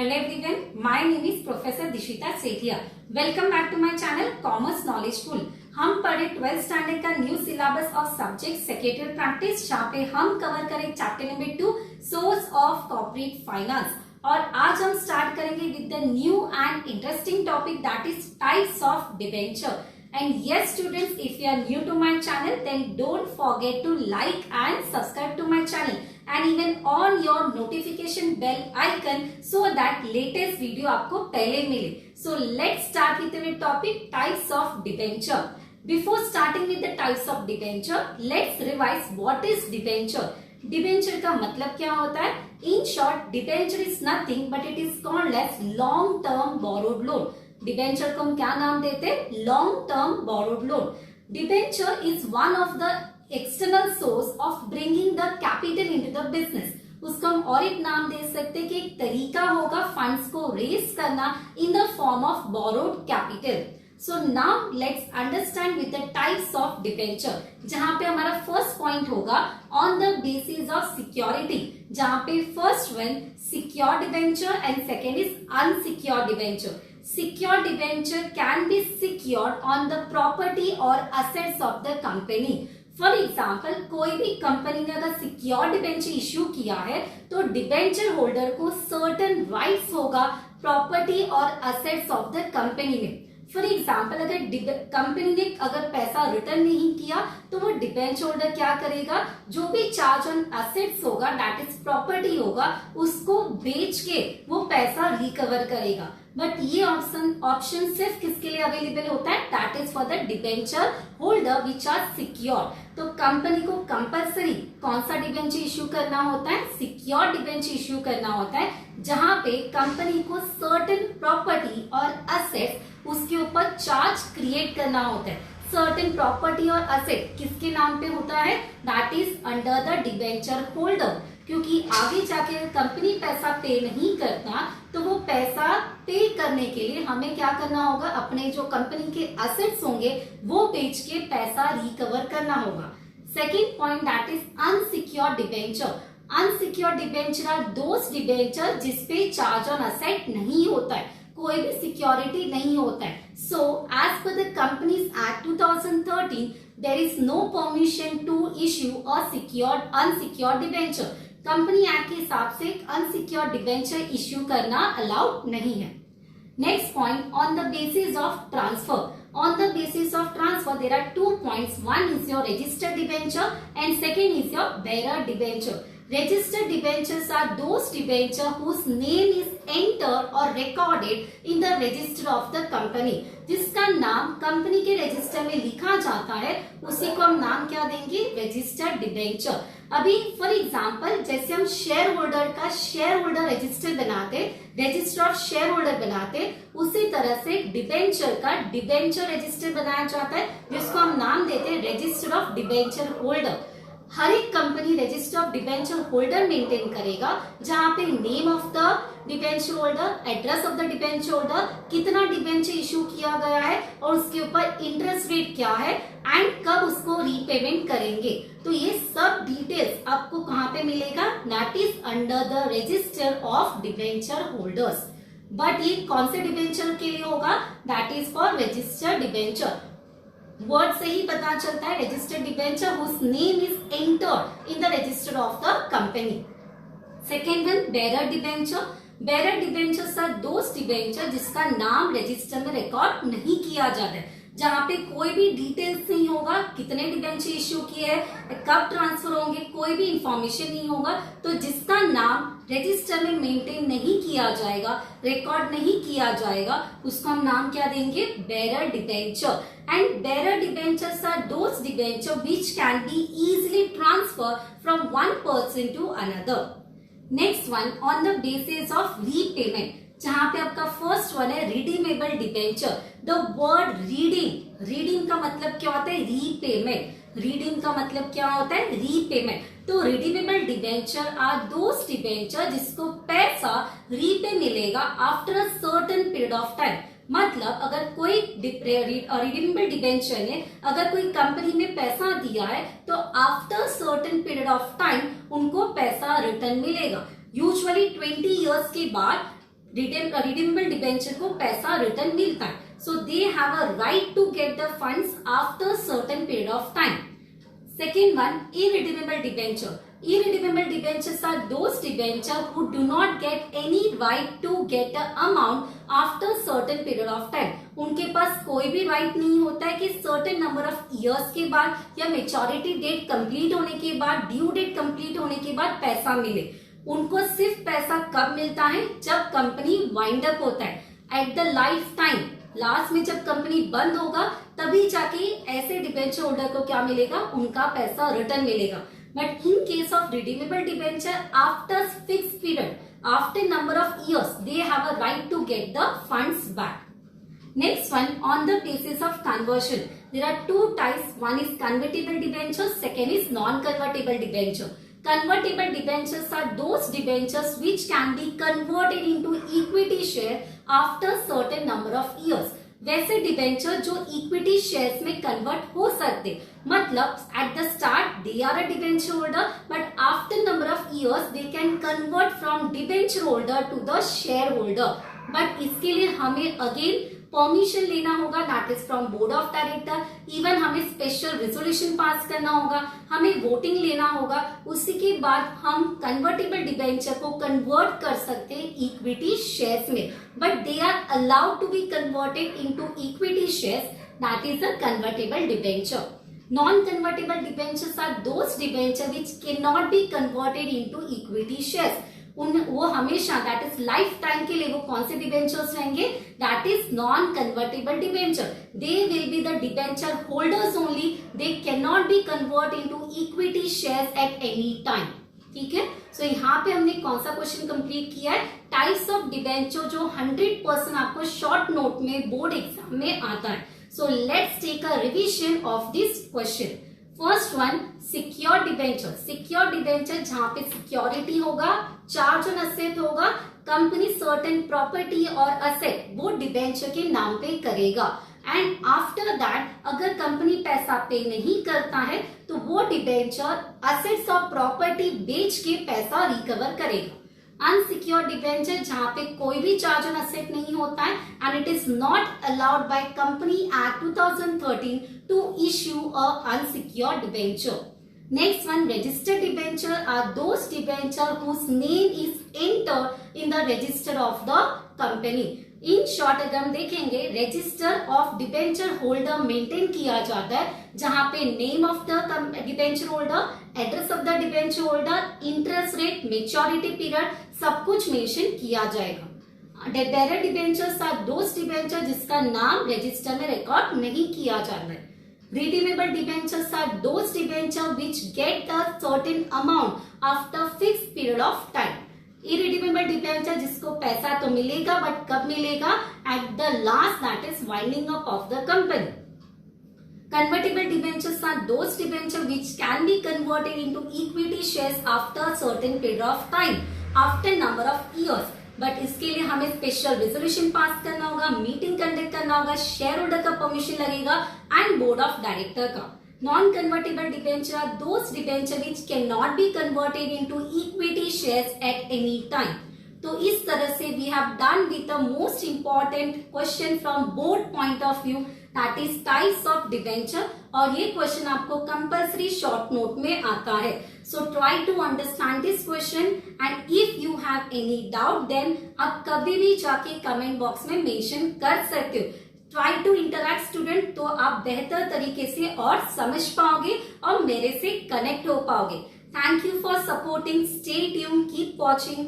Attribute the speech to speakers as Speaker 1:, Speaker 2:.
Speaker 1: Hello everyone, my name is Professor Dishita Sethia. Welcome back to my channel Commerce Knowledge Pool. हम पढ़े 12th standard का new syllabus of subject secretary practice, जहाँ पे हम cover करें chapter number 2 source of corporate finance. और आज हम स्टार्ट करेंगे with the new and interesting topic that is types of debenture. And yes students, if you are new to my channel, then don't forget to like and subscribe to my channel and even on your notification bell icon so that latest video आपको पहले मिले। So let's start with the topic types of debenture. Before starting with the types of debenture, let's revise what is debenture. Debenture का मतलब क्या होता है? In short, debenture is nothing but it is called as long term borrowed loan. Debenture को हम क्या नाम देते हैं? Long term borrowed loan. Debenture is one of the external source of bringing the capital into the business. उसको हम और एक नाम दे सकते हैं कि एक तरीका होगा फंड्स को रेज करना in the form of borrowed capital. So now let's understand with the types of debenture, जहां पे हमारा फर्स्ट पॉइंट होगा on the basis of security, जहां पे first one secure debenture and second is unsecure debenture. Secured debenture can be secured on the property or assets of the company. For example, कोई भी company ने अगर secure debenture issue किया है तो debenture holder को सर्टेन राइट्स होगा property और असेट्स ऑफ द कंपनी में। फॉर एग्जाम्पल, अगर कंपनी ने अगर पैसा रिटर्न नहीं किया तो वो डिबेंचर होल्डर क्या करेगा? जो भी चार्ज ऑन असेट्स होगा, दैट इज प्रॉपर्टी होगा, उसको बेच के वो पैसा रिकवर करेगा। बट ये ऑप्शन सिर्फ किसके लिए अवेलेबल होता है? That is for the debenture holder which are secure. तो कंपनी को कंपलसरी कौन सा डिबेंचर इश्यू करना होता है? सिक्योर डिबेंचर इश्यू करना होता है, जहां पे कंपनी को सर्टेन प्रॉपर्टी और असेट्स उसके ऊपर चार्ज क्रिएट करना होता है। सर्टेन प्रॉपर्टी और असेट किसके नाम पे होता है? That is under the debenture holder. क्योंकि आगे जाके कंपनी पैसा पे नहीं करता तो वो पैसा पे करने के लिए हमें क्या करना होगा? अपने जो कंपनी के असेट्स होंगे वो बेच के पैसा रिकवर करना होगा। Second point that is unsecure debenture. Unsecure debenture are those debenture जिसपे चार्ज ऑन असेट नहीं होता है, कोई भी सिक्योरिटी नहीं होता है। So as per the companies act 2013 there is no permission to issue a secured unsecured debenture. Company act के हिसाब से अनसिक्योर डिबेंचर इश्यू करना अलाउड नहीं है। Next point, on the basis of transfer. On the basis of transfer, there are 2 points. One is your registered debenture and second is your bearer debenture. Registered debentures are those debenture whose name is entered or recorded in the register of the company. जिसका नाम company के register में लिखा जाता है उसी को हम नाम क्या देंगे? Registered debenture. अभी फॉर एग्जांपल, जैसे हम शेयर होल्डर का शेयर होल्डर रजिस्टर बनाते, रजिस्टर ऑफ शेयर होल्डर बनाते, उसी तरह से डिबेंचर का डिबेंचर रजिस्टर बनाया जाता है, जिसको हम नाम देते हैं रजिस्टर ऑफ डिबेंचर होल्डर। हर एक company register of debenture holder maintain करेगा, जहां पे name of the debenture holder, address of the debenture holder, कितना डिबेंचर इशू किया गया है और उसके ऊपर इंटरेस्ट रेट क्या है एंड कब उसको रीपेमेंट करेंगे। तो ये सब डिटेल्स आपको कहाँ पे मिलेगा? That is under the register of debenture holders. But ये कौन से डिबेंचर के लिए होगा? That is for registered debenture. Word से ही पता चलता है registered debenture whose name is entered in the register of the company. Second one, bearer debenture. Bearer debentures are those debenture जिसका नाम रजिस्टर में रिकॉर्ड नहीं किया जाता है, जहां पे कोई भी डिटेल्स नहीं होगा, कितने डिबेंचर इश्यू किए हैं, कब ट्रांसफर होंगे, कोई भी इंफॉर्मेशन नहीं होगा। तो जिसका नाम रजिस्टर में मेंटेन नहीं किया जाएगा, रिकॉर्ड नहीं किया जाएगा, उसको हम नाम क्या देंगे? Bearer debenture. And bearer debentures are those debenture which can be easily transfer from one person to another. Next one, on the basis of repayment, जहां पे आपका फर्स्ट वन है redeemable debenture. The word reading, reading का मतलब क्या होता है? Repayment. Reading का मतलब क्या होता है? रीपेमेंट। तो redeemable debenture are those debenture जिसको पैसा रीपे मिलेगा after a certain period of time. मतलब अगर कोई रिडीमेबल डिबेंचर ने अगर कोई कंपनी में पैसा दिया है तो after certain period of time उनको पैसा रिटर्न मिलेगा। यूजुअली 20 इयर्स के बाद रिडीमेबल डिबेंचर को पैसा रिटर्न मिलता है. So they have a right to get the funds after certain period of time. Second one, irredeemable debenture. Irredeemable debentures are those debentures who do not get any right to get the amount after certain period of time. उनके पास कोई भी right नहीं होता है कि certain number of years के बाद या मेच्योरिटी डेट कंप्लीट होने के बाद, ड्यू डेट कंप्लीट होने के बाद पैसा मिले. उनको सिर्फ पैसा कब मिलता है? जब कंपनी वाइंड अप होता है, at the life time. Last में जब कंपनी बंद होगा तभी जाके ऐसे डिबेंचर होल्डर को क्या मिलेगा? उनका पैसा रिटर्न मिलेगा. But in case of redeemable debenture, after fix period, after number of years, they have a right to get the funds back. Next one, on the basis of conversion, there are two types. One is convertible debenture, second is non-convertible debenture. Convertible debentures are those debentures which can be converted into equity share after certain number of years. वैसे debenture जो equity shares में convert हो सकते, मतलब at the start they are a debenture holder, but after number of years they can convert from debenture holder to the share holder. But इसके लिए हमें again permission लेना होगा, that is from board of director. Even हमें special resolution pass करना होगा, हमें voting लेना होगा. उसी के बाद हम कन्वर्टेबल डिबेंचर को कन्वर्ट कर सकते हैं इक्विटी शेयर्स में. But they are allowed to be converted into equity shares, that is a convertible debenture. Non-convertible debentures are those debentures which cannot be converted into equity shares. वो हमेशा, that is life time के लिए वो कौन से debentures रहेंगे? That is non convertible debenture. They will be the debenture holders only. They can not B convert into equity shares at any time. ठीक है. सो यहाँ पे हमने कौन सा क्वेश्चन कंप्लीट किया है? टाइप्स ऑफ डिबेंचर जो 100% आपको शॉर्ट नोट में बोर्ड एग्जाम में आता है. So let's take a revision of this question. First one, secure debenture. Secure debenture जहां पे सिक्योरिटी होगा, चार्ज ऑन असेट होगा, कंपनी सर्टेन प्रॉपर्टी और असेट वो डिबेंचर के नाम पे करेगा. एंड आफ्टर दैट अगर कंपनी पैसा पे नहीं करता है तो वो डिबेंचर असेट्स और प्रॉपर्टी बेच के पैसा रिकवर करेगा. अनसिक्योर डिबेंचर जहां पे कोई भी चार्ज ऑन असेट नहीं होता है, and it is not allowed by company act 2013 to issue a unsecure debenture. Next one, registered debenture are those debenture whose name is entered in the register of the company. In short अगर हम देखेंगे, register of debenture holder maintain किया जाता है जहां पे name of the debenture holder, address of the debenture holder, interest rate, maturity period सब कुछ मेंशन किया जाएगा. Bearer debentures are those debenture जिसका नाम रजिस्टर में रिकॉर्ड नहीं किया जाता है. Redeemable debentures are those debentures which get a certain amount after fixed period of time. Irredeemable debenture जिसको पैसा तो मिलेगा बट कब मिलेगा? At the last, that is winding up of the company. Convertible debentures are those debentures which can be converted into equity shares after a certain period of time, after number of years. But इसके लिए हमें special resolution pass करना होगा, meeting conduct करना होगा, share holder का permission लगेगा and board of director का. Non convertible debenture are those debenture which can not be converted into equity shares at any time. तो इस तरह से we have done with the most important question from board point of view, that is types of debenture. और ये question आपको compulsory short note में आता है. So try to understand this question and if you have any doubt then आप कभी भी जाके कमेंट बॉक्स में मेंशन कर सकते हो. ट्राई टू इंटरैक्ट स्टूडेंट, तो आप बेहतर तरीके से और समझ पाओगे और मेरे से कनेक्ट हो पाओगे. Thank you for supporting. Stay tuned, keep watching.